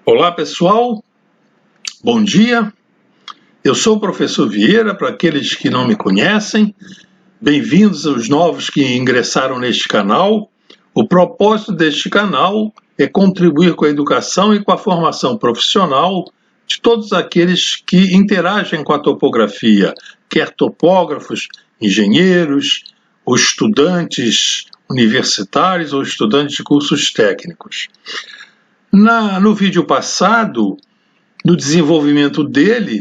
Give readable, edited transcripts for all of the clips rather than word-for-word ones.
Olá pessoal, bom dia. Eu sou o professor Vieira, para aqueles que não me conhecem. Bem-vindos aos novos que ingressaram neste canal. O propósito deste canal é contribuir com a educação e com a formação profissional de todos aqueles que interagem com a topografia, quer topógrafos, engenheiros, ou estudantes universitários ou estudantes de cursos técnicos. No vídeo passado, no desenvolvimento dele,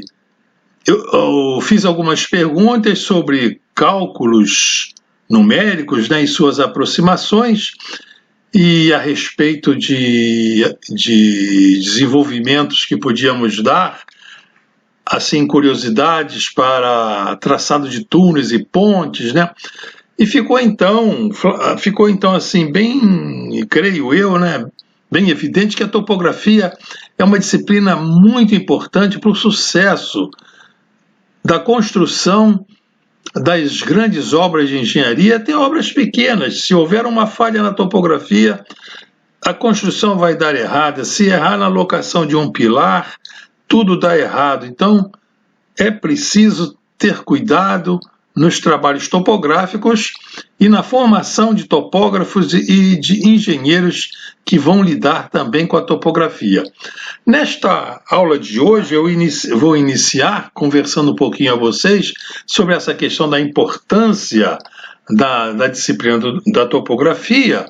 eu fiz algumas perguntas sobre cálculos numéricos, né, e suas aproximações, e a respeito de desenvolvimentos que podíamos dar, assim, curiosidades para traçado de túneis e pontes, né? E ficou então assim, bem, creio eu, né, bem evidente que a topografia é uma disciplina muito importante para o sucesso da construção das grandes obras de engenharia, até obras pequenas. Se houver uma falha na topografia, a construção vai dar errada. Se errar na locação de um pilar, tudo dá errado. Então, é preciso ter cuidado nos trabalhos topográficos e na formação de topógrafos e de engenheiros que vão lidar também com a topografia. Nesta aula de hoje eu vou iniciar conversando um pouquinho a vocês sobre essa questão da importância da disciplina da topografia,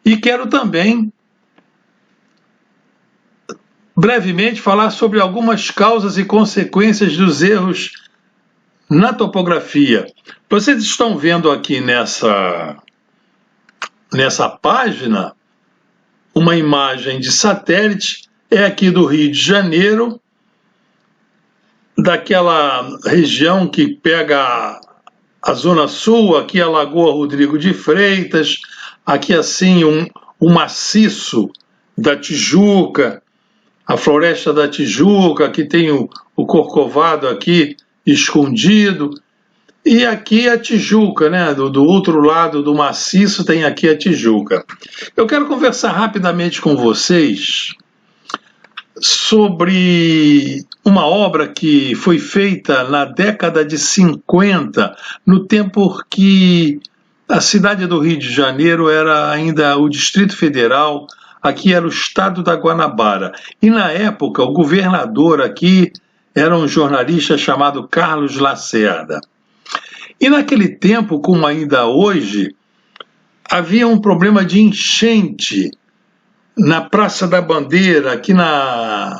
e quero também brevemente falar sobre algumas causas e consequências dos erros na topografia. Vocês estão vendo aqui nessa página uma imagem de satélite, é aqui do Rio de Janeiro, daquela região que pega a Zona Sul, aqui a Lagoa Rodrigo de Freitas, aqui assim um maciço da Tijuca, a Floresta da Tijuca, aqui tem o Corcovado aqui escondido, e aqui a Tijuca, né? Do outro lado do maciço tem aqui a Tijuca. Eu quero conversar rapidamente com vocês sobre uma obra que foi feita na década de 50, no tempo que a cidade do Rio de Janeiro era ainda o Distrito Federal, aqui era o estado da Guanabara. E na época o governador aqui era um jornalista chamado Carlos Lacerda. E naquele tempo, como ainda hoje, havia um problema de enchente na Praça da Bandeira, aqui na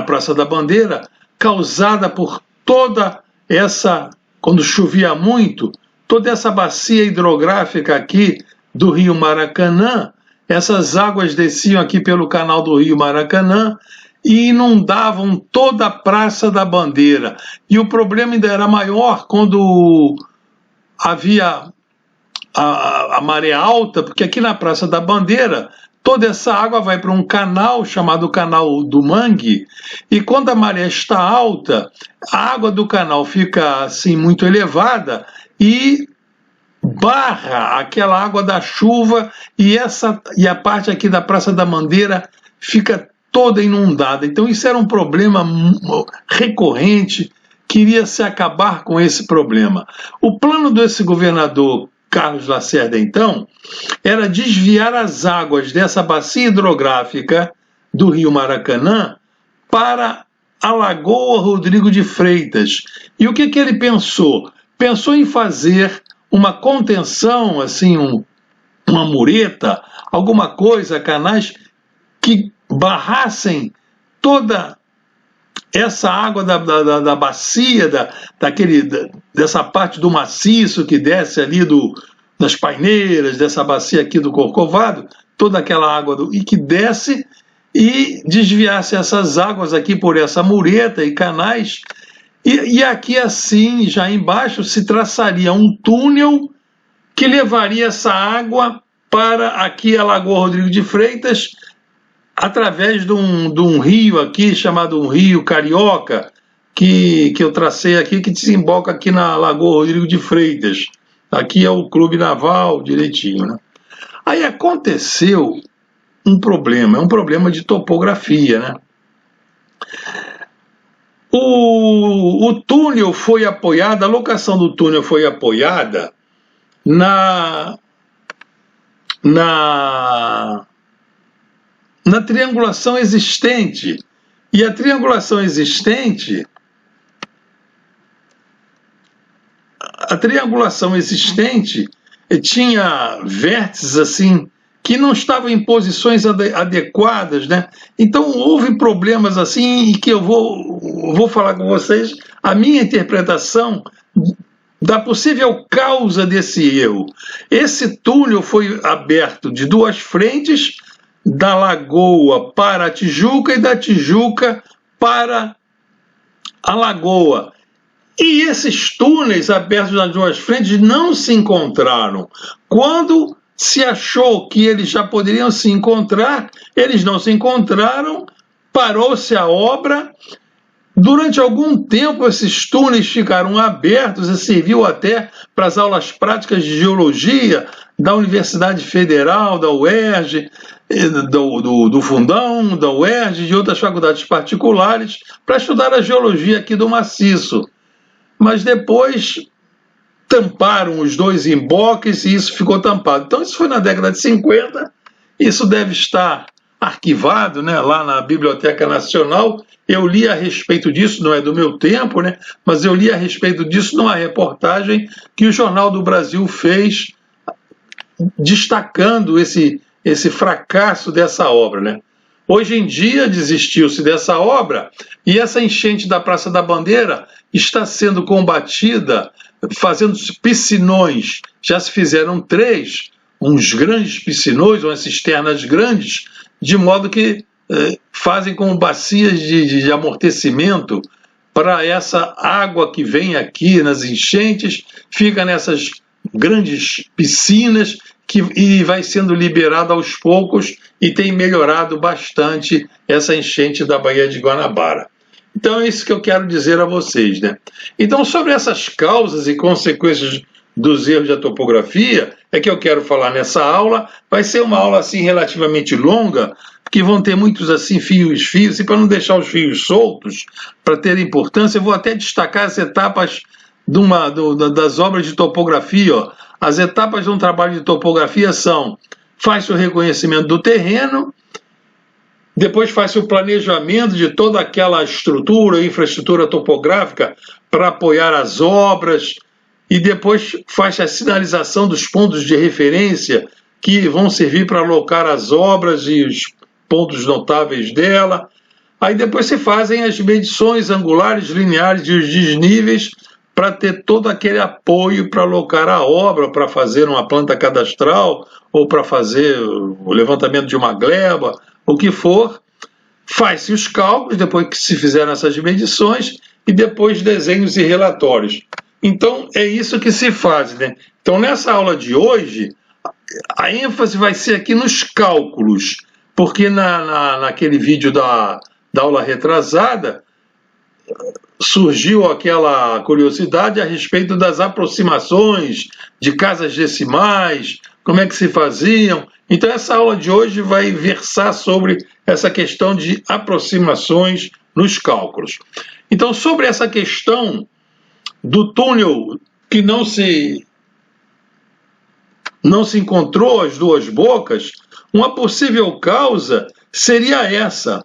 Praça da Bandeira, causada por toda essa, quando chovia muito, toda essa bacia hidrográfica aqui do Rio Maracanã. Essas águas desciam aqui pelo canal do Rio Maracanã e inundavam toda a Praça da Bandeira. E o problema ainda era maior quando havia a maré alta, porque aqui na Praça da Bandeira toda essa água vai para um canal chamado Canal do Mangue, e quando a maré está alta, a água do canal fica assim muito elevada e barra aquela água da chuva, e a parte aqui da Praça da Bandeira fica toda inundada. Então isso era um problema recorrente, queria-se acabar com esse problema. O plano desse governador Carlos Lacerda, então, era desviar as águas dessa bacia hidrográfica do Rio Maracanã para a Lagoa Rodrigo de Freitas. E o que ele pensou? Pensou em fazer uma contenção, assim, uma mureta, alguma coisa, canais que barrassem toda essa água da bacia, dessa parte do maciço que desce ali das paineiras, dessa bacia aqui do Corcovado, toda aquela água e que desce, e desviasse essas águas aqui por essa mureta e canais, e aqui assim, já embaixo, se traçaria um túnel que levaria essa água para aqui a Lagoa Rodrigo de Freitas, através de um rio aqui, chamado um Rio Carioca, que eu tracei aqui, que desemboca aqui na Lagoa Rodrigo de Freitas. Aqui é o Clube Naval, direitinho, né? Aí aconteceu um problema, é um problema de topografia, né? O túnel foi apoiado, a locação do túnel foi apoiada na triangulação existente. E a triangulação existente tinha vértices assim que não estavam em posições adequadas, né? Então houve problemas assim, e que eu vou falar com vocês a minha interpretação da possível causa desse erro. Esse túnel foi aberto de duas frentes, da Lagoa para a Tijuca e da Tijuca para a Lagoa. E esses túneis abertos nas duas frentes não se encontraram. Quando se achou que eles já poderiam se encontrar, eles não se encontraram, parou-se a obra. Durante algum tempo, esses túneis ficaram abertos e serviu até para as aulas práticas de geologia da Universidade Federal, da UERJ, do Fundão, da UERJ e de outras faculdades particulares, para estudar a geologia aqui do maciço. Mas depois tamparam os dois emboques e isso ficou tampado. Então isso foi na década de 50, isso deve estar arquivado, né, lá na Biblioteca Nacional. Eu li a respeito disso, não é do meu tempo, né, mas eu li a respeito disso numa reportagem que o Jornal do Brasil fez, destacando esse fracasso dessa obra, né. Hoje em dia desistiu-se dessa obra e essa enchente da Praça da Bandeira está sendo combatida fazendo piscinões. Já se fizeram 3, uns grandes piscinões, umas cisternas grandes, de modo que fazem como bacias de amortecimento para essa água que vem aqui nas enchentes, fica nessas grandes piscinas e vai sendo liberada aos poucos e tem melhorado bastante essa enchente da Baía de Guanabara. Então é isso que eu quero dizer a vocês, né? Então, sobre essas causas e consequências dos erros da topografia, é que eu quero falar nessa aula. Vai ser uma aula assim relativamente longa, que vão ter muitos assim fios, e para não deixar os fios soltos, para ter importância, eu vou até destacar as etapas das obras de topografia. Ó. As etapas de um trabalho de topografia são: faz-se o reconhecimento do terreno, depois faz-se o planejamento de toda aquela estrutura, infraestrutura topográfica para apoiar as obras, e depois faz-se a sinalização dos pontos de referência que vão servir para alocar as obras e os pontos notáveis dela. Aí depois se fazem as medições angulares, lineares e os desníveis para ter todo aquele apoio para alocar a obra, para fazer uma planta cadastral ou para fazer o levantamento de uma gleba, o que for. Faz-se os cálculos depois que se fizeram essas medições e depois desenhos e relatórios. Então é isso que se faz, né? Então nessa aula de hoje a ênfase vai ser aqui nos cálculos, porque naquele vídeo da aula retrasada surgiu aquela curiosidade a respeito das aproximações de casas decimais, como é que se faziam. Então essa aula de hoje vai versar sobre essa questão de aproximações nos cálculos. Então, sobre essa questão do túnel que não se encontrou as duas bocas, uma possível causa seria essa: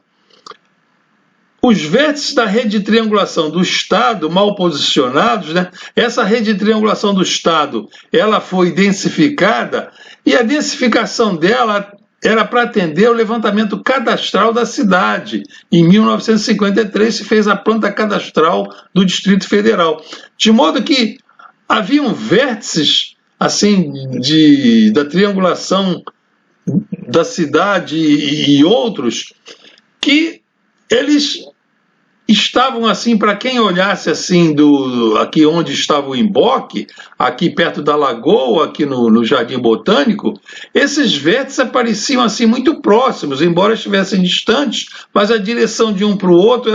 os vértices da rede de triangulação do Estado mal posicionados, né? Essa rede de triangulação do Estado, ela foi densificada, e a densificação dela era para atender o levantamento cadastral da cidade. Em 1953 se fez a planta cadastral do Distrito Federal, de modo que haviam vértices assim da triangulação da cidade e outros que eles estavam assim, para quem olhasse assim aqui onde estava o emboque, aqui perto da lagoa, aqui no Jardim Botânico, esses vértices apareciam assim muito próximos, embora estivessem distantes, mas a direção de um para o outro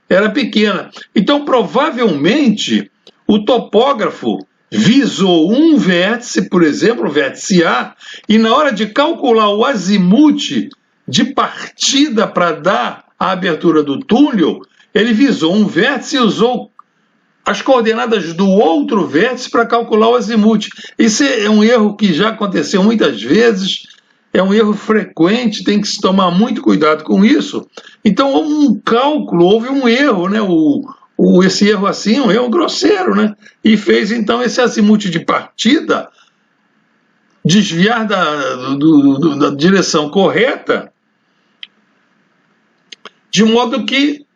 era pequena. Então, provavelmente, o topógrafo visou um vértice, por exemplo, o vértice A, e na hora de calcular o azimuth de partida para dar a abertura do túnel, ele visou um vértice e usou as coordenadas do outro vértice para calcular o azimuth. Isso é um erro que já aconteceu muitas vezes, é um erro frequente, tem que se tomar muito cuidado com isso. Então, um cálculo, houve um erro, né? Esse erro assim, um erro grosseiro, né? E fez então esse azimuth de partida desviar da direção correta, de modo que,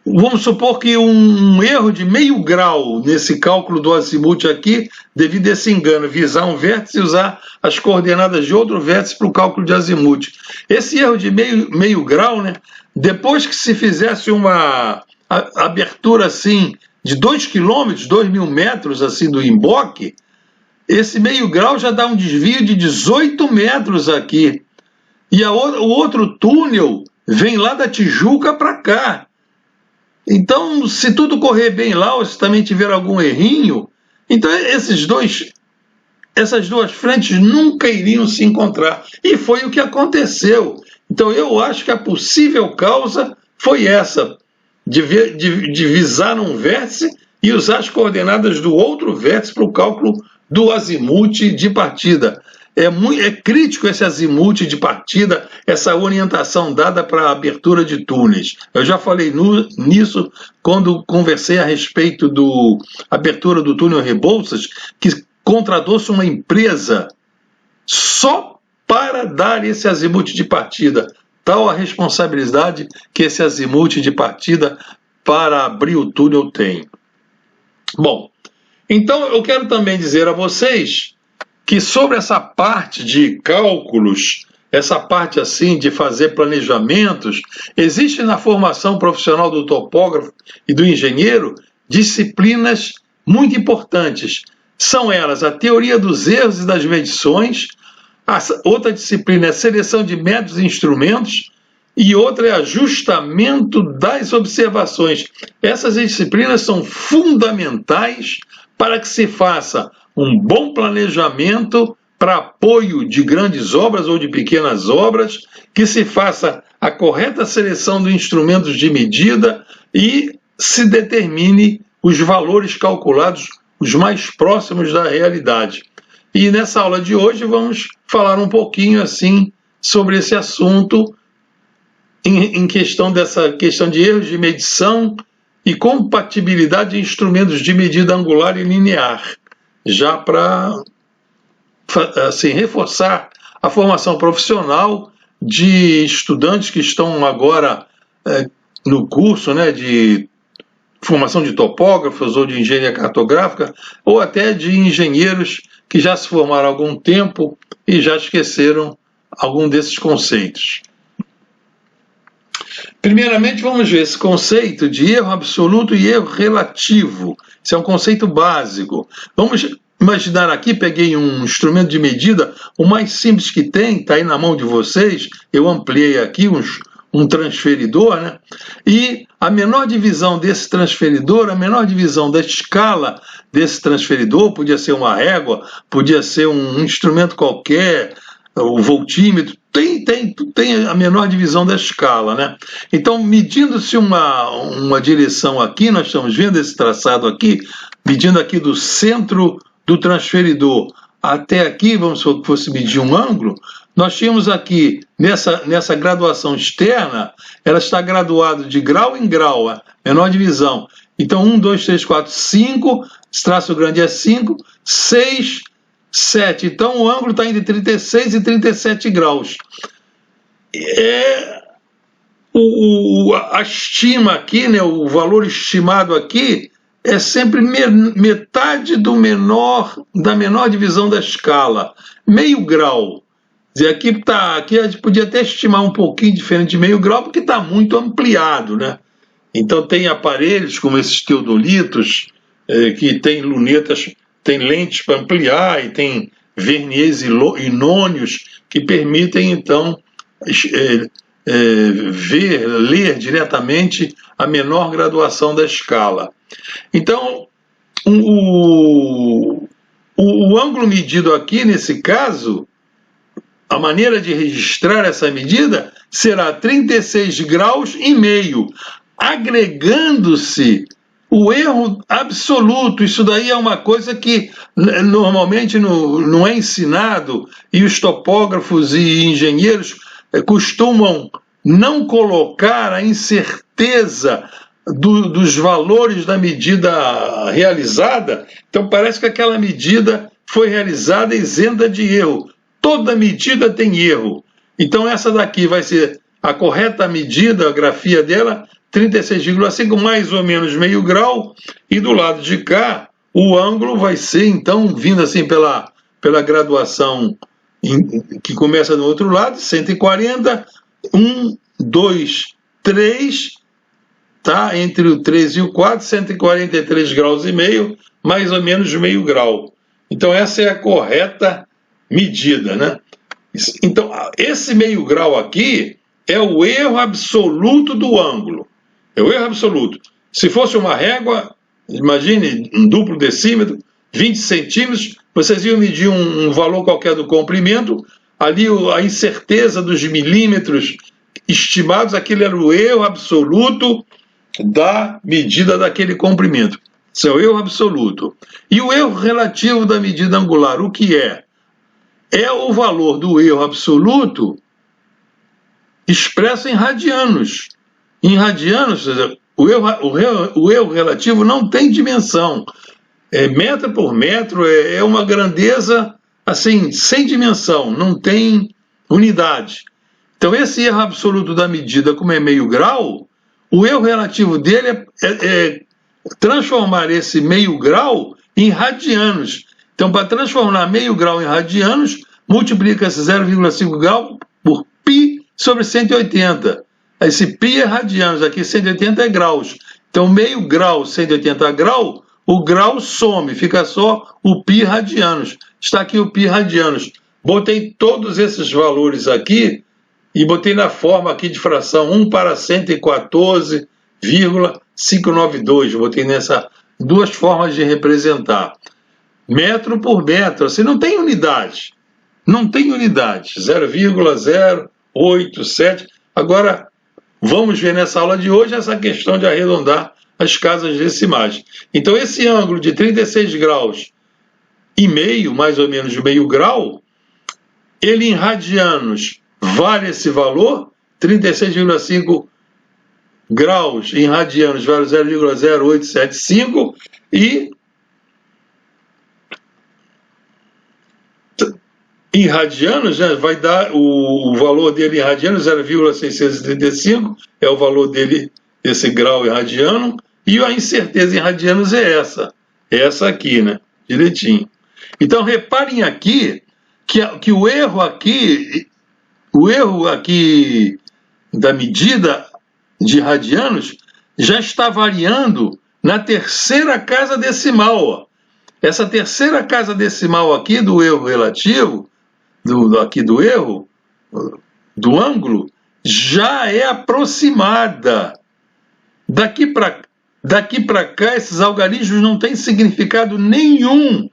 vamos supor que um erro de meio grau nesse cálculo do azimuth aqui, devido a esse engano, visar um vértice e usar as coordenadas de outro vértice para o cálculo de azimuth. Esse erro de meio grau, né? Depois que se fizesse uma abertura assim de 2 quilômetros, 2.000 metros assim do emboque, esse meio grau já dá um desvio de 18 metros aqui. E o outro túnel vem lá da Tijuca para cá. Então, se tudo correr bem lá, ou se também tiver algum errinho, então essas duas frentes nunca iriam se encontrar. E foi o que aconteceu. Então, eu acho que a possível causa foi essa, de visar um vértice e usar as coordenadas do outro vértice para o cálculo do azimuth de partida. É crítico esse azimuth de partida, essa orientação dada para a abertura de túneis. Eu já falei nisso quando conversei a respeito da abertura do túnel Rebouças, que contratou-se uma empresa só para dar esse azimuth de partida. Tal a responsabilidade que esse azimuth de partida para abrir o túnel tem. Bom, então eu quero também dizer a vocês que sobre essa parte de cálculos, essa parte assim de fazer planejamentos, existe na formação profissional do topógrafo e do engenheiro disciplinas muito importantes. São elas a teoria dos erros e das medições, outra disciplina é a seleção de métodos e instrumentos, e outra é ajustamento das observações. Essas disciplinas são fundamentais para que se faça um bom planejamento para apoio de grandes obras ou de pequenas obras, que se faça a correta seleção de instrumentos de medida e se determine os valores calculados os mais próximos da realidade. E nessa aula de hoje vamos falar um pouquinho assim sobre esse assunto em questão de erros de medição e compatibilidade de instrumentos de medida angular e linear, já para assim, reforçar a formação profissional de estudantes que estão agora no curso, né, de formação de topógrafos ou de engenharia cartográfica, ou até de engenheiros que já se formaram há algum tempo e já esqueceram algum desses conceitos. Primeiramente, vamos ver esse conceito de erro absoluto e erro relativo. Esse é um conceito básico. Vamos imaginar aqui, peguei um instrumento de medida, o mais simples que tem, está aí na mão de vocês, eu ampliei aqui um transferidor, né? E a menor divisão desse transferidor, a menor divisão da escala desse transferidor, podia ser uma régua, podia ser um instrumento qualquer, o voltímetro, tem a menor divisão da escala, né? Então, medindo-se uma direção aqui, nós estamos vendo esse traçado aqui, medindo aqui do centro do transferidor até aqui, vamos supor que fosse medir um ângulo, nós tínhamos aqui, nessa graduação externa, ela está graduada de grau em grau, a menor divisão. Então, 1, 2, 3, 4, 5, esse traço grande é 5, 6, 7. Então, o ângulo está entre 36 e 37 graus. A estima aqui, né, o valor estimado aqui, é sempre metade da menor divisão da escala, meio grau. Aqui a gente podia até estimar um pouquinho diferente de meio grau, porque está muito ampliado, né? Então tem aparelhos como esses teodolitos, que tem lunetas, tem lentes para ampliar, e tem verniers inônios que permitem, então, ler diretamente a menor graduação da escala. Então, o ângulo medido aqui, nesse caso, a maneira de registrar essa medida será 36 graus e meio, agregando-se o erro absoluto. Isso daí é uma coisa que normalmente não é ensinado, e os topógrafos e engenheiros costumam não colocar a incerteza dos valores da medida realizada. Então parece que aquela medida foi realizada isenta de erro. Toda medida tem erro. Então essa daqui vai ser a correta medida, a grafia dela, 36,5 mais ou menos meio grau, e do lado de cá o ângulo vai ser, então, vindo assim pela graduação que começa do outro lado, 140, 1, 2, 3, tá? Entre o 3 e o 4, 143 graus e meio, mais ou menos meio grau. Então essa é a correta medida, né? Então esse meio grau aqui é o erro absoluto do ângulo. É o erro absoluto. Se fosse uma régua, imagine um duplo decímetro, 20 centímetros, vocês iam medir um valor qualquer do comprimento, ali a incerteza dos milímetros estimados, aquele era o erro absoluto da medida daquele comprimento. Isso é o erro absoluto. E o erro relativo da medida angular, o que é? É o valor do erro absoluto expresso em radianos. Em radianos, o erro relativo não tem dimensão. Metro por metro, é uma grandeza assim, sem dimensão, não tem unidade. Então esse erro absoluto da medida, como é meio grau, o erro relativo dele é transformar esse meio grau em radianos. Então, para transformar meio grau em radianos, multiplica esse 0,5 grau por π sobre 180. Esse π é radianos, aqui 180 é graus. Então, meio grau, 180 graus, o grau some, fica só o π radianos. Está aqui o π radianos. Botei todos esses valores aqui e botei na forma aqui de fração 1 para 114,592. Botei nessas duas formas de representar. Metro por metro, assim, não tem unidade. Não tem unidade. 0,087. Agora, vamos ver nessa aula de hoje essa questão de arredondar as casas decimais. Então, esse ângulo de 36 graus e meio, mais ou menos meio grau, ele em radianos vale esse valor, 36,5 graus em radianos vale 0,0875 e em radianos, né, vai dar o valor dele em radianos, 0,635, é o valor dele, esse grau em radiano, e a incerteza em radianos é essa aqui, né, direitinho. Então, reparem aqui que o erro aqui da medida de radianos já está variando na terceira casa decimal. Ó. Essa terceira casa decimal aqui do erro relativo, do erro, do ângulo, já é aproximada. Daqui para cá, esses algarismos não têm significado nenhum.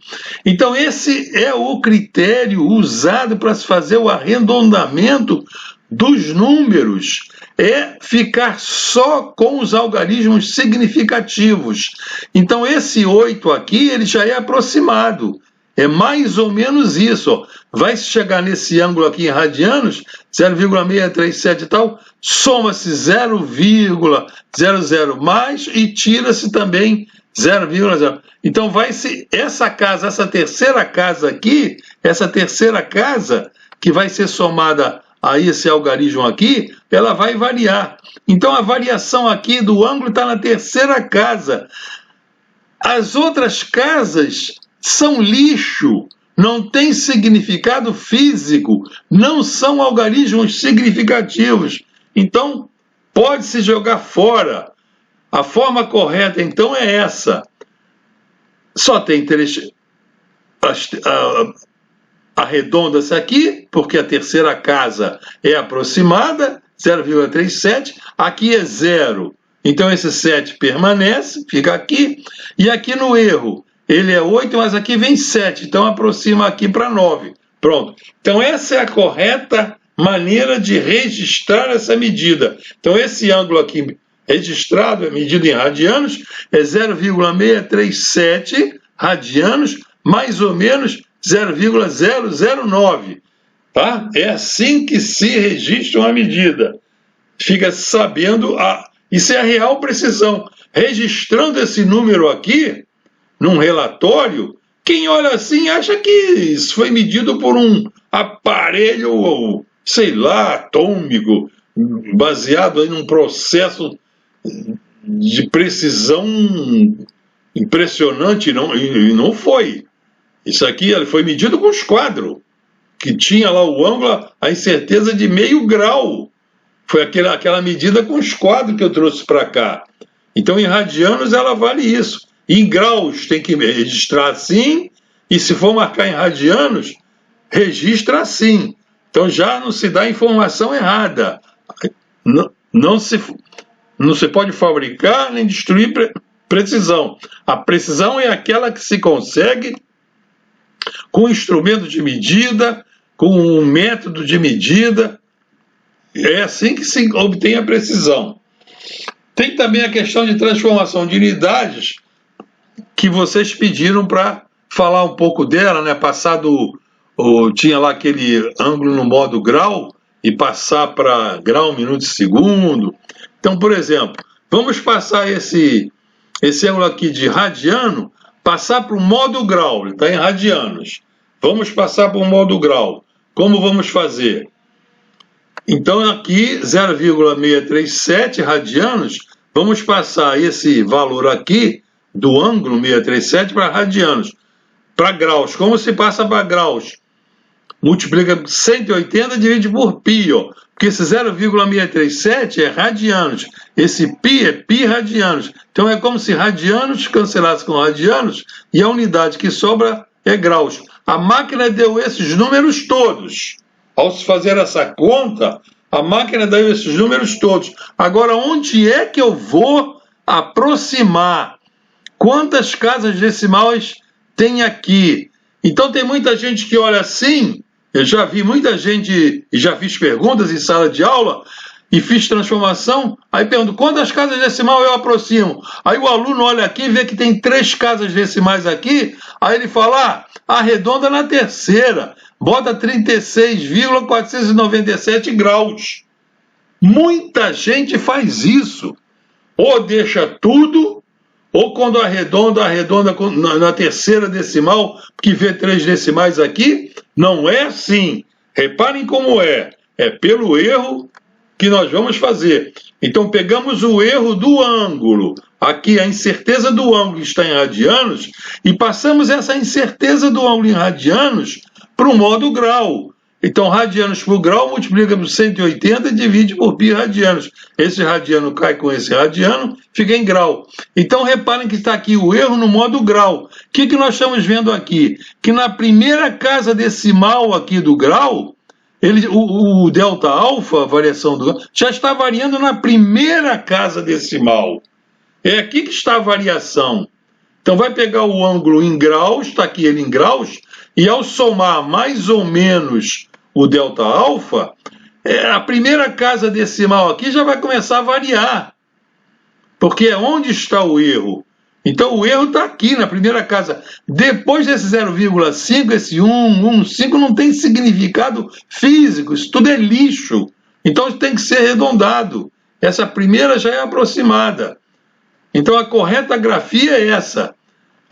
Então, esse é o critério usado para se fazer o arredondamento dos números. É ficar só com os algarismos significativos. Então, esse 8 aqui, ele já é aproximado. É mais ou menos isso. Ó. Vai chegar nesse ângulo aqui em radianos, 0,637 e tal, soma-se 0,00 mais e tira-se também 0,0. Então vai-se essa terceira casa aqui, essa terceira casa que vai ser somada a esse algarismo aqui, ela vai variar. Então a variação aqui do ângulo está na terceira casa. As outras casas são lixo, não tem significado físico, não são algarismos significativos. Então, pode-se jogar fora. A forma correta, então, é essa. Só tem arredonda-se aqui, porque a terceira casa é aproximada, 0,37, aqui é 0, então esse 7 permanece, fica aqui, e aqui no erro, ele é 8, mas aqui vem 7, então aproxima aqui para 9. Pronto. Então essa é a correta maneira de registrar essa medida. Então esse ângulo aqui registrado, é medido em radianos, é 0,637 radianos, mais ou menos 0,009. Tá? É assim que se registra uma medida. Fica sabendo, isso é a real precisão. Registrando esse número aqui, num relatório, quem olha assim acha que isso foi medido por um aparelho, sei lá, atômico, baseado em um processo de precisão impressionante, e não foi. Isso aqui foi medido com esquadro, que tinha lá o ângulo, a incerteza de meio grau. Foi aquela medida com esquadro que eu trouxe para cá. Então, em radianos, ela vale isso. Em graus, tem que registrar assim, e se for marcar em radianos, registra assim. Então, já não se dá informação errada. Não se pode fabricar nem destruir precisão. A precisão é aquela que se consegue com instrumento de medida, com um método de medida. É assim que se obtém a precisão. Tem também a questão de transformação de unidades, que vocês pediram para falar um pouco dela, né? Tinha lá aquele ângulo no modo grau e passar para grau, minuto e segundo. Então, por exemplo, vamos passar esse ângulo aqui de radiano, passar para o modo grau, ele está em radianos. Vamos passar para o modo grau. Como vamos fazer? Então, aqui, 0,637 radianos, vamos passar esse valor aqui, do ângulo 637, para radianos. Para graus, como se passa para graus? Multiplica 180 e divide por π, ó. Porque esse 0,637 é radianos. Esse π é π radianos. Então é como se radianos cancelasse com radianos e a unidade que sobra é graus. A máquina deu esses números todos. Ao se fazer essa conta, a máquina deu esses números todos. Agora, onde é que eu vou aproximar? Quantas casas decimais tem aqui? Então tem muita gente que olha assim. Eu já vi muita gente, e já fiz perguntas em sala de aula, e fiz transformação, aí pergunto, quantas casas decimais eu aproximo? Aí o aluno olha aqui e vê que tem 3 casas decimais aqui, aí ele fala, arredonda na terceira, bota 36,497 graus. Muita gente faz isso, ou deixa tudo, ou quando arredonda na terceira decimal, porque vê 3 decimais aqui. Não é assim. Reparem como é. É pelo erro que nós vamos fazer. Então, pegamos o erro do ângulo. Aqui, a incerteza do ângulo está em radianos, e passamos essa incerteza do ângulo em radianos para o modo grau. Então, radianos por grau multiplica por 180 e divide por π radianos. Esse radiano cai com esse radiano, fica em grau. Então, reparem que está aqui o erro no modo grau. O que nós estamos vendo aqui? Que na primeira casa decimal aqui do grau, o delta alfa, a variação do grau, já está variando na primeira casa decimal. É aqui que está a variação. Então, vai pegar o ângulo em graus, está aqui ele em graus, e ao somar mais ou menos o delta alfa, a primeira casa decimal aqui já vai começar a variar, porque é onde está o erro. Então o erro está aqui na primeira casa. Depois desse 0,5, esse 1,5 não tem significado físico, isso tudo é lixo. Então isso tem que ser arredondado. Essa primeira já é aproximada. Então a correta grafia é essa.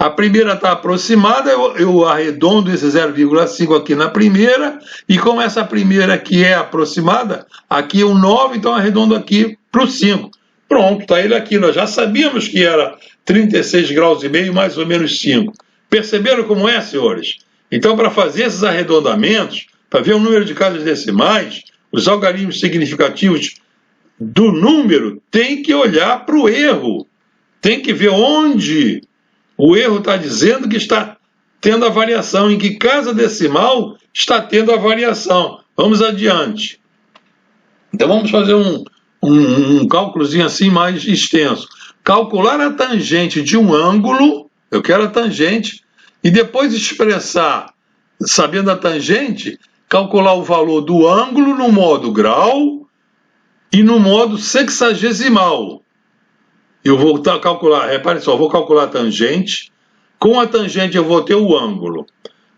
A primeira está aproximada, eu arredondo esse 0,5 aqui na primeira, e como essa primeira aqui é aproximada, aqui é o 9, então arredondo aqui para o 5. Pronto, está ele aqui. Nós já sabíamos que era 36 graus e meio, mais ou menos 5. Perceberam como é, senhores? Então, para fazer esses arredondamentos, para ver o número de casas decimais, os algarismos significativos do número, tem que olhar para o erro. Tem que ver onde o erro está dizendo que está tendo a variação, em que casa decimal está tendo a variação. Vamos adiante. Então vamos fazer um cálculozinho assim mais extenso. Calcular a tangente de um ângulo, eu quero a tangente, e depois expressar, sabendo a tangente, calcular o valor do ângulo no modo grau e no modo sexagesimal. Eu vou calcular, repare só, eu vou calcular a tangente, com a tangente eu vou ter o ângulo.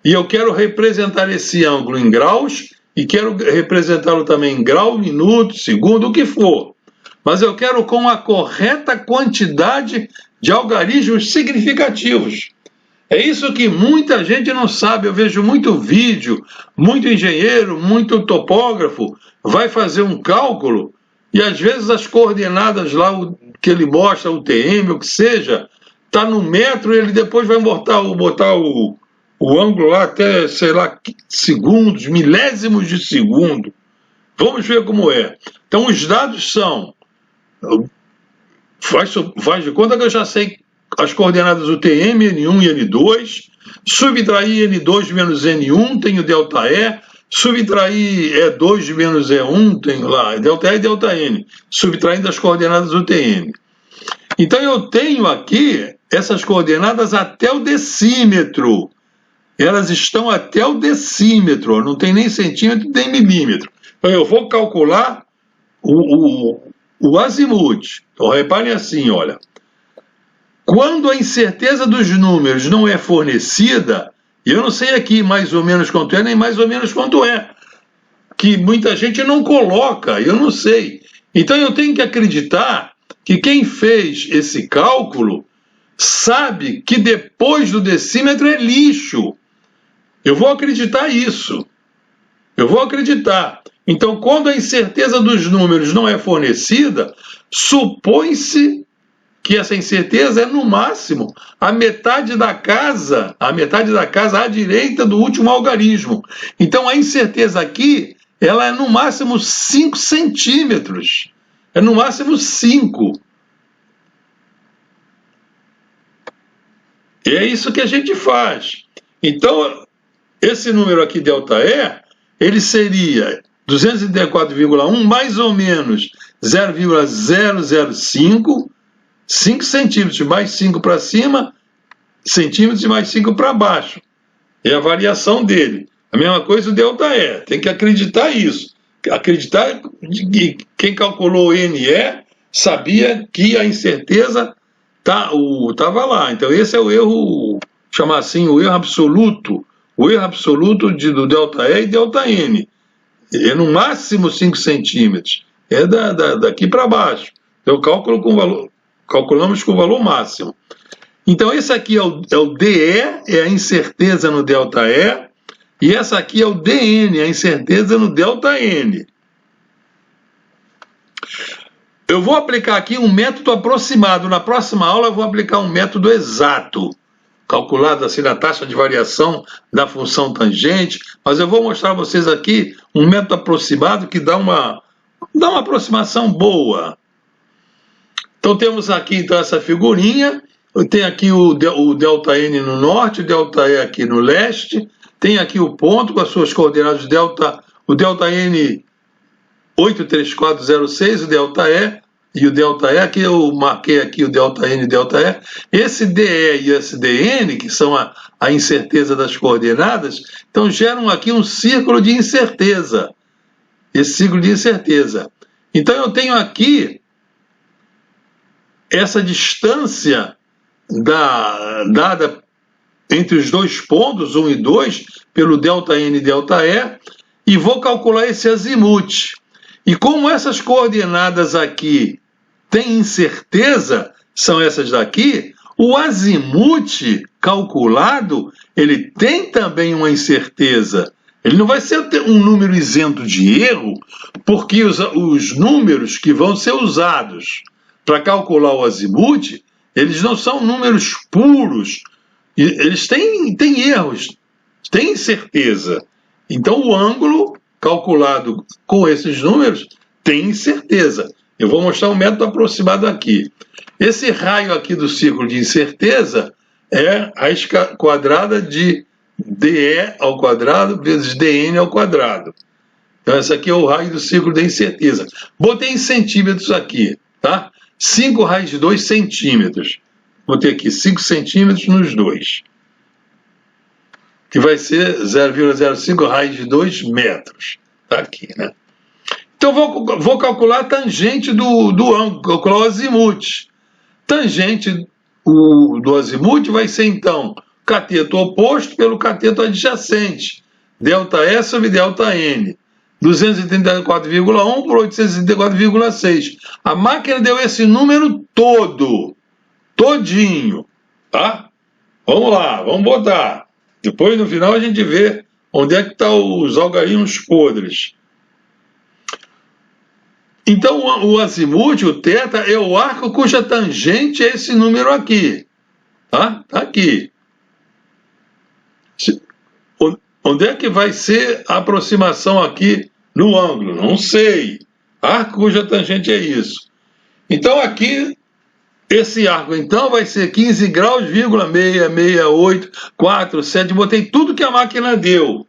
E eu quero representar esse ângulo em graus e quero representá-lo também em grau, minuto, segundo, o que for. Mas eu quero com a correta quantidade de algarismos significativos. É isso que muita gente não sabe. Eu vejo muito vídeo, muito engenheiro, muito topógrafo, vai fazer um cálculo e às vezes as coordenadas lá que ele mostra, o TM, o que seja, está no metro e ele depois vai botar o ângulo lá até, sei lá, segundos, milésimos de segundo. Vamos ver como é. Então os dados são... Faz de conta que eu já sei as coordenadas UTM, N1 e N2, subtrair N2 menos N1, tenho ΔE, subtrair E2 menos E1, tenho lá ΔE e ΔN, subtraindo as coordenadas UTM. Então eu tenho aqui essas coordenadas até o decímetro. Elas estão até o decímetro, não tem nem centímetro nem milímetro. Então eu vou calcular o azimute. Então reparem assim, olha. Quando a incerteza dos números não é fornecida, eu não sei aqui mais ou menos quanto é, nem mais ou menos quanto é, que muita gente não coloca, eu não sei. Então eu tenho que acreditar que quem fez esse cálculo sabe que depois do decímetro é lixo. Eu vou acreditar isso. Eu vou acreditar. Então, quando a incerteza dos números não é fornecida, supõe-se que essa incerteza é, no máximo, a metade da casa à direita do último algarismo. Então, a incerteza aqui, ela é no máximo 5 centímetros. É no máximo 5. E é isso que a gente faz. Então, esse número aqui, ΔE, ele seria 234,1 mais ou menos 0,005, 5 centímetros, mais 5 para cima, centímetros e mais 5 para baixo. É a variação dele. A mesma coisa o ΔE, tem que acreditar isso. Acreditar que quem calculou o NE sabia que a incerteza estava lá. Então esse é o erro, chamar assim, o erro absoluto do ΔE e ΔN. É no máximo 5 centímetros. É daqui para baixo. Eu calculamos com o valor máximo. Então esse aqui é o DE, é a incerteza no ΔE, e essa aqui é o DN, a incerteza no ΔN. Eu vou aplicar aqui um método aproximado. Na próxima aula eu vou aplicar um método exato, calculado assim na taxa de variação da função tangente, mas eu vou mostrar a vocês aqui um método aproximado que dá uma aproximação boa. Então temos aqui então essa figurinha, tem aqui o ΔN no norte, o ΔE aqui no leste, tem aqui o ponto com as suas coordenadas o ΔN 83406, o ΔE e o ΔE, aqui eu marquei aqui o ΔN e ΔE. Esse DE e esse DN, que são a incerteza das coordenadas, então geram aqui um círculo de incerteza. Esse círculo de incerteza. Então eu tenho aqui essa distância dada entre os dois pontos, 1 e 2, pelo ΔN e ΔE, e vou calcular esse azimute. E como essas coordenadas aqui têm incerteza, são essas daqui, o azimute calculado, ele tem também uma incerteza. Ele não vai ser um número isento de erro, porque os números que vão ser usados para calcular o azimute, eles não são números puros, eles têm erros, têm incerteza. Então o ângulo calculado com esses números tem incerteza. Eu vou mostrar um método aproximado aqui. Esse raio aqui do círculo de incerteza é a raiz quadrada de DE ao quadrado vezes DN ao quadrado. Então, essa aqui é o raio do círculo da incerteza. Botei em centímetros aqui, tá? 5 raiz de 2 centímetros. Botei aqui 5 centímetros nos dois. Que vai ser 0,05 raiz de 2 metros. Tá aqui, né? Então, vou calcular a tangente do ângulo, calcular o azimuth. Tangente do azimuth vai ser, então, cateto oposto pelo cateto adjacente. ΔE sobre ΔN. 234,1 por 834,6. A máquina deu esse número todo. Todinho. Tá? Vamos lá, vamos botar. Depois, no final, a gente vê onde é que estão os algarismos podres. Então, o azimuth, o θ, é o arco cuja tangente é esse número aqui. Tá? Tá aqui. Onde é que vai ser a aproximação aqui no ângulo? Não sei. Arco cuja tangente é isso. Então, aqui, esse arco, então, vai ser 15 graus, 66847. Botei tudo que a máquina deu.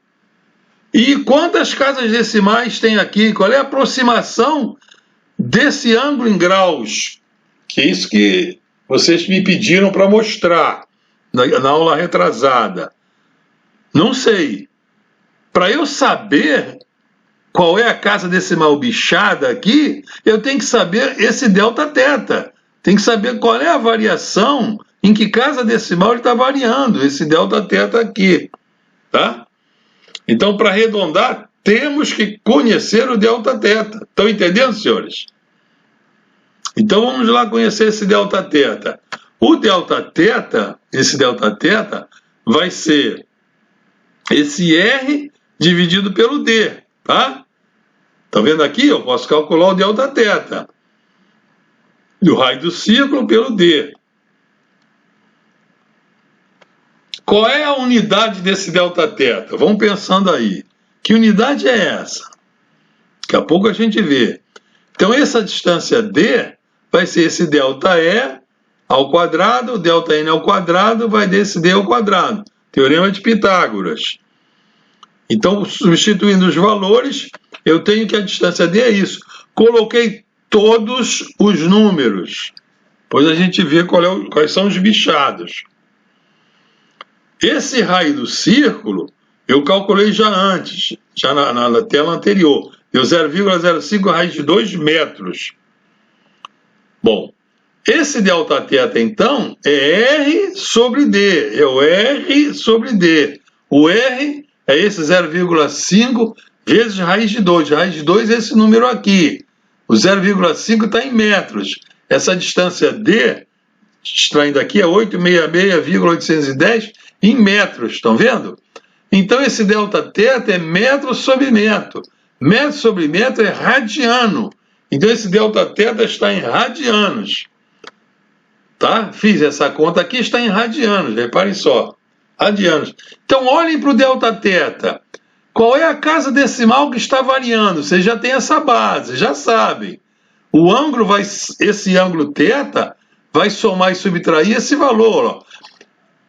E quantas casas decimais tem aqui? Qual é a aproximação desse ângulo em graus? Que é isso que vocês me pediram para mostrar na aula retrasada. Não sei. Para eu saber qual é a casa decimal bichada aqui, eu tenho que saber esse Δθ. Tem que saber qual é a variação, em que casa decimal ele está variando, esse Δθ aqui. Tá? Então, para arredondar, temos que conhecer o Δθ. Estão entendendo, senhores? Então, vamos lá conhecer esse Δθ. O Δθ, esse Δθ, vai ser esse R dividido pelo D, tá? Estão vendo aqui? Eu posso calcular o Δθ. Do raio do círculo pelo D. Qual é a unidade desse Δθ? Vamos pensando aí. Que unidade é essa? Daqui a pouco a gente vê. Então, essa distância D vai ser esse ΔE ao quadrado, o ΔN ao quadrado vai desse D ao quadrado. Teorema de Pitágoras. Então, substituindo os valores, eu tenho que a distância D é isso. Coloquei todos os números. Depois a gente vê quais são os bichados. Esse raio do círculo, eu calculei já antes, já na tela anterior. Deu 0,05 raiz de 2 metros. Bom, esse Δθ, então, é R sobre D. É o R sobre D. O R é esse 0,5 vezes raiz de 2. Raiz de 2 é esse número aqui. O 0,5 está em metros. Essa distância D, extraindo aqui, é 866,810 em metros. Estão vendo? Então, esse Δθ é metro sobre metro. Metro sobre metro é radiano. Então, esse Δθ está em radianos. Tá? Fiz essa conta aqui, está em radianos. Reparem só. Radianos. Então, olhem para o Δθ. Qual é a casa decimal que está variando? Vocês já têm essa base, já sabem. O ângulo esse ângulo θ vai somar e subtrair esse valor. Ó.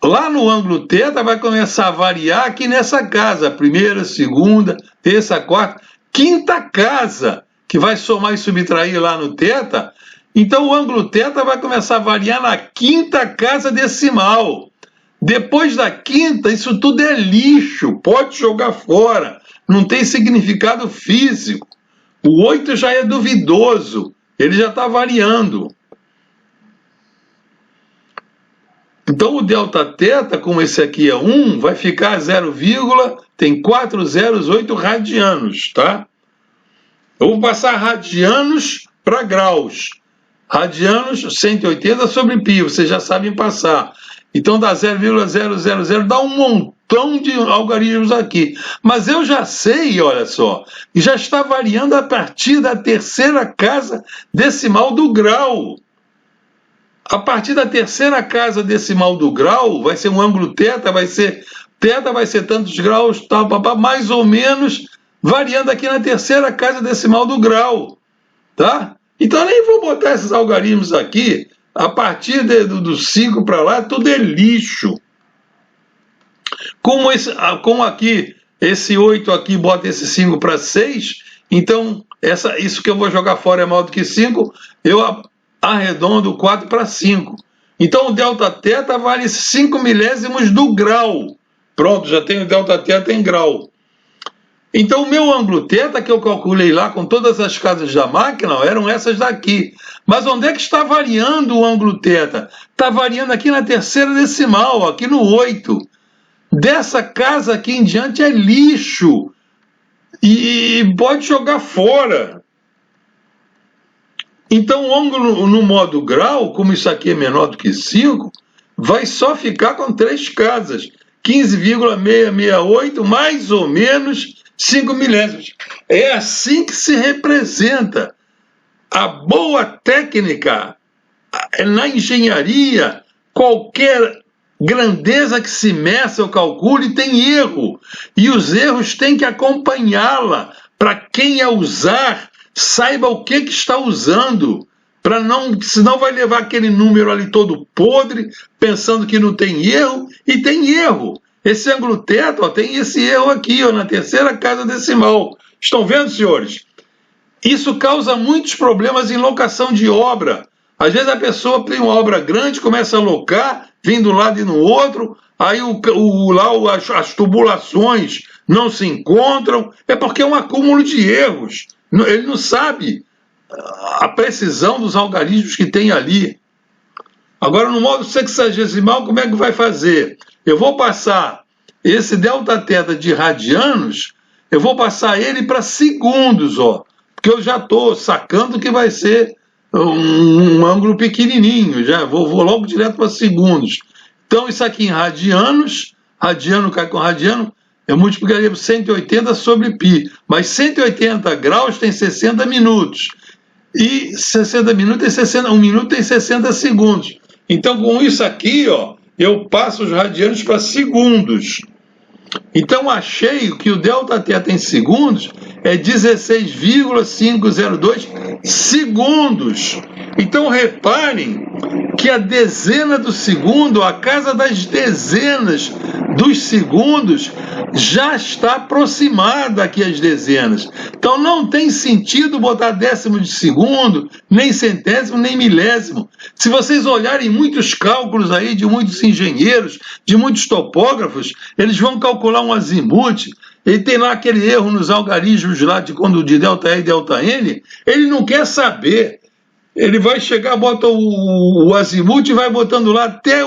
Lá no ângulo θ vai começar a variar aqui nessa casa. Primeira, segunda, terça, quarta, quinta casa que vai somar e subtrair lá no θ. Então o ângulo θ vai começar a variar na quinta casa decimal. Depois da quinta, isso tudo é lixo, pode jogar fora, não tem significado físico. O 8 já é duvidoso, ele já está variando. Então o Δθ, como esse aqui é 1, vai ficar 0, tem 408 radianos, tá? Eu vou passar radianos para graus. Radianos 180 sobre π, vocês já sabem passar. Então dá 0,000, dá um montão de algarismos aqui. Mas eu já sei, olha só, e já está variando a partir da terceira casa decimal do grau. A partir da terceira casa decimal do grau, vai ser um ângulo θ, vai ser tantos graus, tal, mais ou menos, variando aqui na terceira casa decimal do grau. Tá? Então eu nem vou botar esses algarismos aqui. A partir do 5 para lá, tudo é lixo. Como aqui esse 8 aqui bota esse 5 para 6, então isso que eu vou jogar fora é maior do que 5, eu arredondo 4 para 5. Então o Δθ vale 5 milésimos do grau. Pronto, já tenho Δθ em grau. Então o meu ângulo θ que eu calculei lá com todas as casas da máquina eram essas daqui. Mas onde é que está variando o ângulo θ? Está variando aqui na terceira decimal, aqui no 8. Dessa casa aqui em diante é lixo. E pode jogar fora. Então o ângulo no modo grau, como isso aqui é menor do que 5, vai só ficar com 3 casas. 15,668, mais ou menos 5 milésimos. É assim que se representa. A boa técnica na engenharia, qualquer grandeza que se meça ou calcule tem erro. E os erros têm que acompanhá-la para quem a usar saiba o que está usando. Senão vai levar aquele número ali todo podre, pensando que não tem erro, e tem erro. Esse ângulo θ, ó, tem esse erro aqui, ó, na terceira casa decimal. Estão vendo, senhores? Isso causa muitos problemas em locação de obra. Às vezes a pessoa tem uma obra grande, começa a locar, vindo de um lado e no outro, aí as tubulações não se encontram, é porque é um acúmulo de erros. Ele não sabe a precisão dos algarismos que tem ali. Agora, no modo sexagesimal, como é que vai fazer? Eu vou passar esse Δθ de radianos, eu vou passar ele para segundos, ó, porque eu já estou sacando que vai ser um ângulo pequenininho, já vou logo direto para segundos. Então, isso aqui em radianos, radiano cai com radiano, eu multiplicaria por 180 sobre π, mas 180 graus tem 60 minutos, e 60 minutos tem 1 minuto tem 60 segundos. Então, com isso aqui, ó, eu passo os radianos para segundos. Então, achei que o Δθ em segundos é 16,502 segundos. Então, reparem que a dezena do segundo, a casa das dezenas dos segundos, já está aproximada aqui as dezenas. Então, não tem sentido botar décimo de segundo, nem centésimo, nem milésimo. Se vocês olharem muitos cálculos aí de muitos engenheiros, de muitos topógrafos, eles vão calcular um azimuth, ele tem lá aquele erro nos algarismos lá de quando de ΔE e ΔN, ele não quer saber. Ele vai chegar, bota o azimuth e vai botando lá até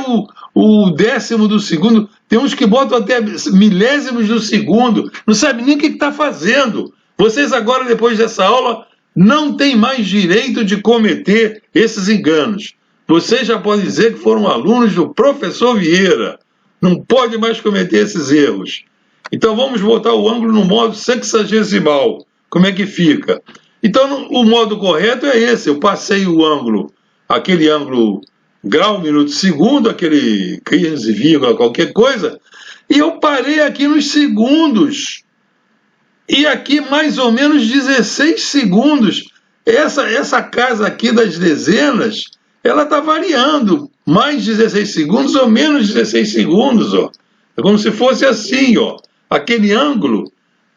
o décimo do segundo. Tem uns que botam até milésimos do segundo. Não sabe nem o que está fazendo. Vocês agora, depois dessa aula, não têm mais direito de cometer esses enganos. Vocês já podem dizer que foram alunos do professor Vieira. Não pode mais cometer esses erros. Então vamos botar o ângulo no modo sexagesimal. Como é que fica? Então o modo correto é esse. Eu passei o ângulo, aquele ângulo grau, minuto, segundo, aquele 15, qualquer coisa, e eu parei aqui nos segundos. E aqui mais ou menos 16 segundos. Essa casa aqui das dezenas, ela está variando. Mais 16 segundos ou menos 16 segundos, ó. É como se fosse assim, ó. Aquele ângulo,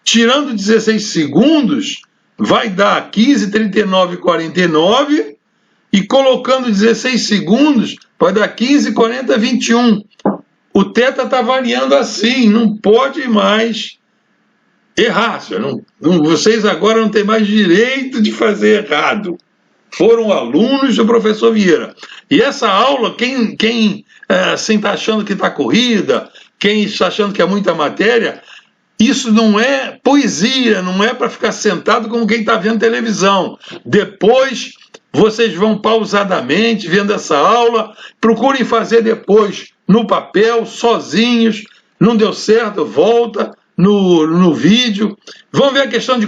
tirando 16 segundos, vai dar 15,39,49 e colocando 16 segundos, vai dar 15,40,21. O θ está variando assim, não pode mais errar. Vocês agora não têm mais direito de fazer errado. Foram alunos do professor Vieira. E essa aula, quem assim está achando que está corrida, quem está achando que é muita matéria, isso não é poesia, não é para ficar sentado como quem está vendo televisão. Depois vocês vão pausadamente vendo essa aula, procurem fazer depois no papel, sozinhos. Não deu certo, volta no vídeo. Vamos ver a questão de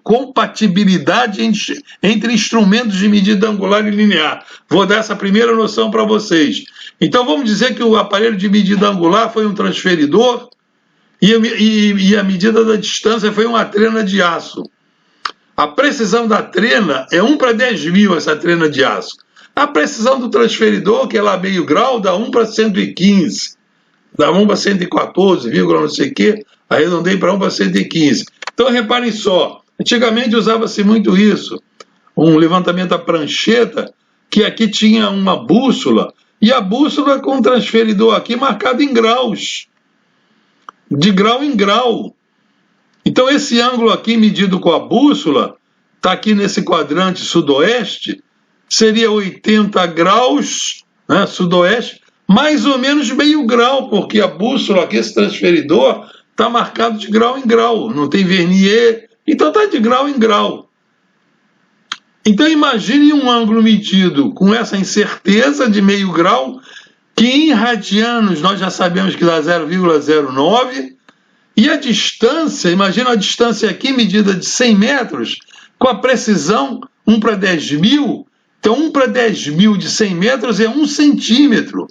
compatibilidade entre instrumentos de medida angular e linear. Vou dar essa primeira noção para vocês. Então vamos dizer que o aparelho de medida angular foi um transferidor e a medida da distância foi uma trena de aço. A precisão da trena é 1 para 10.000, essa trena de aço. A precisão do transferidor, que é lá meio grau, dá 1 para 115. Dá 1 para 114, não sei o quê. arredondei para 1 para 115. Então, reparem só, antigamente usava-se muito isso, um levantamento à prancheta, que aqui tinha uma bússola, e a bússola com um transferidor aqui marcado em graus, de grau em grau. Então, esse ângulo aqui medido com a bússola, está aqui nesse quadrante sudoeste, seria 80 graus, né, sudoeste, mais ou menos meio grau, porque a bússola aqui, esse transferidor, está marcado de grau em grau, não tem vernier, então está de grau em grau. Então imagine um ângulo medido com essa incerteza de meio grau, que em radianos nós já sabemos que dá 0,09, e a distância, imagina a distância aqui medida de 100 metros, com a precisão 1 para 10.000, então 1 para 10.000 de 100 metros é 1 centímetro.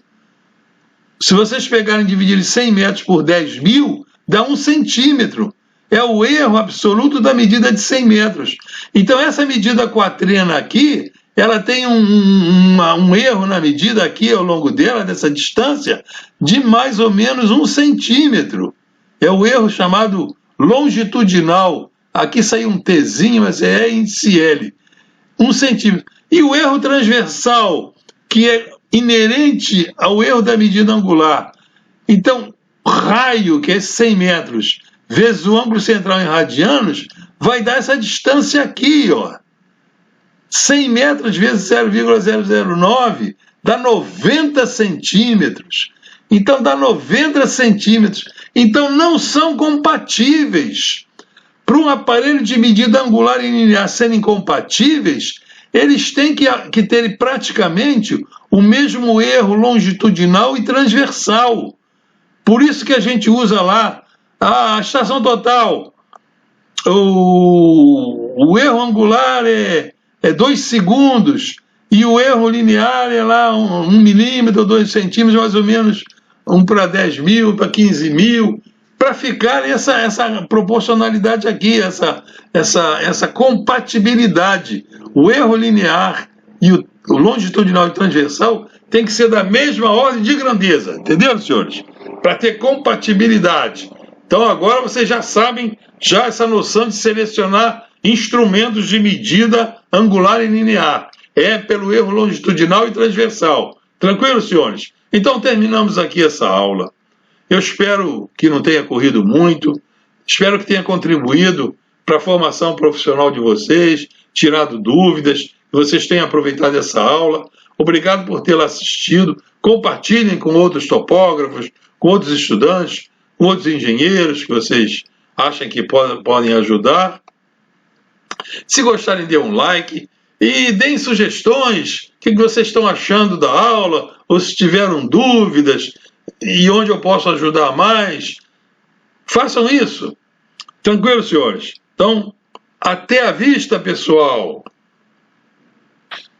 Se vocês pegarem e dividirem 100 metros por 10.000, dá 1 centímetro. É o erro absoluto da medida de 100 metros. Então essa medida quatrena aqui, ela tem um erro na medida aqui ao longo dela, dessa distância, de mais ou menos 1 centímetro. É o erro chamado longitudinal. Aqui saiu um Tzinho, mas é índice L. 1 centímetro. E o erro transversal, que é inerente ao erro da medida angular. Então, raio, que é 100 metros, vezes o ângulo central em radianos, vai dar essa distância aqui, ó. 100 metros vezes 0,009 dá 90 centímetros. Então, dá 90 centímetros. Então, não são compatíveis. Para um aparelho de medida angular e linear serem compatíveis, eles têm que ter praticamente o mesmo erro longitudinal e transversal. Por isso que a gente usa lá a estação total. O erro angular é 2 segundos e o erro linear é lá 1 milímetro, 2 centímetros, mais ou menos 1 para 10.000, para 15.000, para ficar essa proporcionalidade aqui, essa compatibilidade. O erro linear e o longitudinal e transversal tem que ser da mesma ordem de grandeza, entenderam, senhores? Para ter compatibilidade. Então agora vocês já sabem essa noção de selecionar instrumentos de medida angular e linear. É pelo erro longitudinal e transversal. Tranquilo, senhores? Então terminamos aqui essa aula. Eu espero que não tenha corrido muito, espero que tenha contribuído para a formação profissional de vocês, tirado dúvidas, que vocês tenham aproveitado essa aula. Obrigado por tê-la assistido. Compartilhem com outros topógrafos, com outros estudantes, com outros engenheiros que vocês acham que podem ajudar. Se gostarem, dê um like e deem sugestões, o que vocês estão achando da aula, ou se tiveram dúvidas e onde eu posso ajudar mais. Façam isso. Tranquilo, senhores? Então, até a vista, pessoal!